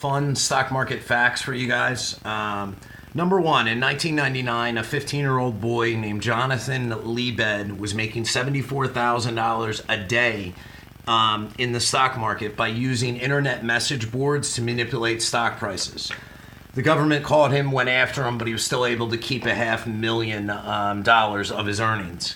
fun stock market facts for you guys. Number one, in 1999, a 15-year-old boy named Jonathan Liebed was making $74,000 a day in the stock market by using internet message boards to manipulate stock prices. The government caught him, went after him, but he was still able to keep $500,000 of his earnings.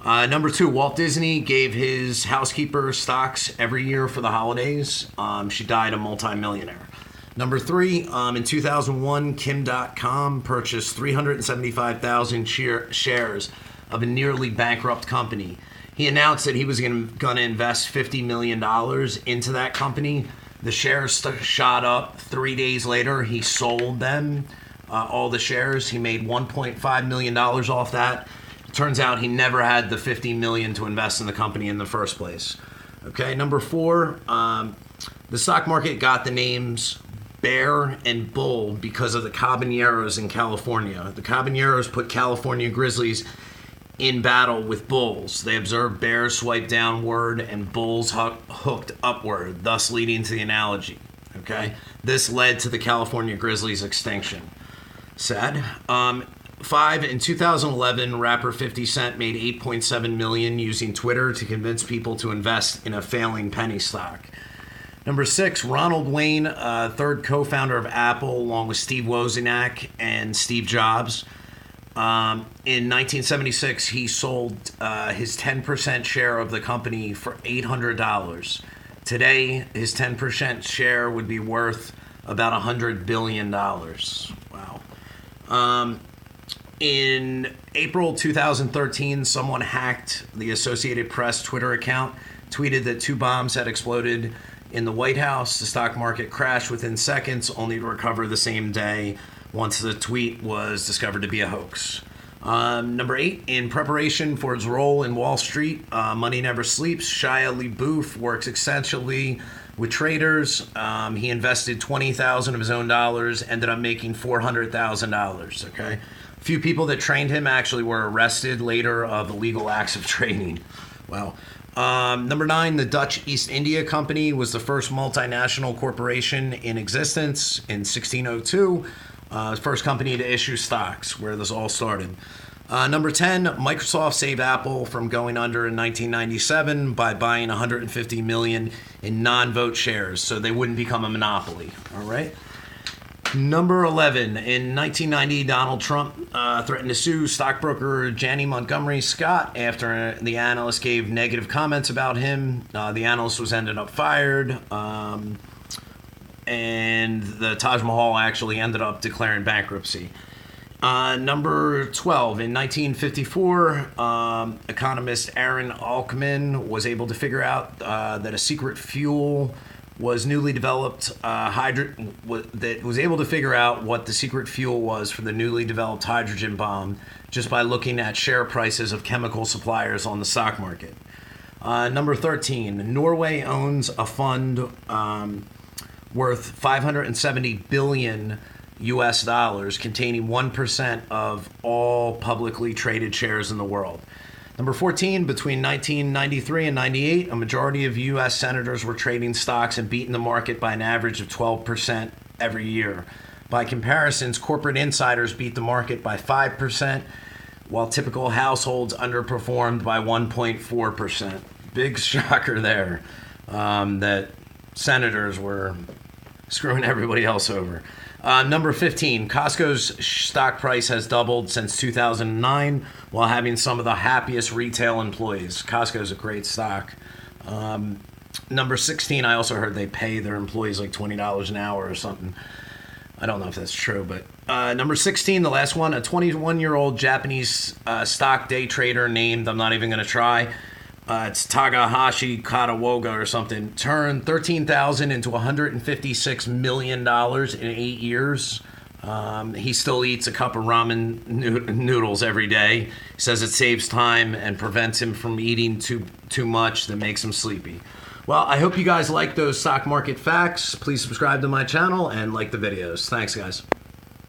Number two, Walt Disney gave his housekeeper stocks every year for the holidays. She died a multimillionaire. Number three, in 2001, Kim.com purchased 375,000 shares of a nearly bankrupt company. He announced that he was going to invest $50 million into that company. The shares shot up. 3 days later, he sold them, all the shares. He made $1.5 million off that. Turns out he never had the $50 million to invest in the company in the first place. Okay, number four, the stock market got the names Bear and Bull because of the Caballeros in California. The Caballeros put California Grizzlies in battle with bulls. They observed bears swipe downward and bulls hooked upward, thus leading to the analogy. Okay, this led to the California Grizzlies' extinction. Sad. Five, in 2011, rapper 50 Cent made $8.7 million using Twitter to convince people to invest in a failing penny stock. Number six, Ronald Wayne, third co-founder of Apple, along with Steve Wozniak and Steve Jobs. In 1976, he sold his 10% share of the company for $800. Today, his 10% share would be worth about $100 billion. Wow. In April 2013, someone hacked the Associated Press Twitter account, tweeted that 2 bombs had exploded in the White House. The stock market crashed within seconds, only to recover the same day once the tweet was discovered to be a hoax. Number 8, in preparation for its role in Wall Street, Money Never Sleeps, Shia LaBeouf works extensively with traders. He invested $20,000 of his own dollars, ended up making $400,000. Okay, a few people that trained him actually were arrested later of illegal acts of trading. Wow. Number 9, the Dutch East India Company was the first multinational corporation in existence in 1602. First company to issue stocks, where this all started. Number 10, Microsoft saved Apple from going under in 1997 by buying $150 million in non-vote shares, so they wouldn't become a monopoly. All right. Number 11, in 1990, Donald Trump threatened to sue stockbroker Janney Montgomery Scott after the analyst gave negative comments about him. The analyst was ended up fired. And the Taj Mahal actually ended up declaring bankruptcy. Number 12, in 1954, economist Aaron Alkman was able to figure out that a secret fuel was newly developed, that was able to figure out what the secret fuel was for the newly developed hydrogen bomb just by looking at share prices of chemical suppliers on the stock market. Number 13, Norway owns a fund worth $570 billion US containing 1% of all publicly traded shares in the world. Number 14, between 1993 and 98, a majority of U.S. senators were trading stocks and beating the market by an average of 12% every year. By comparisons, corporate insiders beat the market by 5%, while typical households underperformed by 1.4%. Big shocker there, that senators were screwing everybody else over. Number 15, Costco's stock price has doubled since 2009 while having some of the happiest retail employees. Costco's a great stock. Number 16, I also heard they pay their employees like $20 an hour or something. I don't know if that's true, but number 16, the last one, a 21-year-old Japanese stock day trader named, I'm not even going to try, it's Takahashi Katawoga or something, turned $13,000 into $156 million in 8 years. He still eats a cup of ramen noodles every day. He says it saves time and prevents him from eating too much that makes him sleepy. Well, I hope you guys like those stock market facts. Please subscribe to my channel and like the videos. Thanks, guys.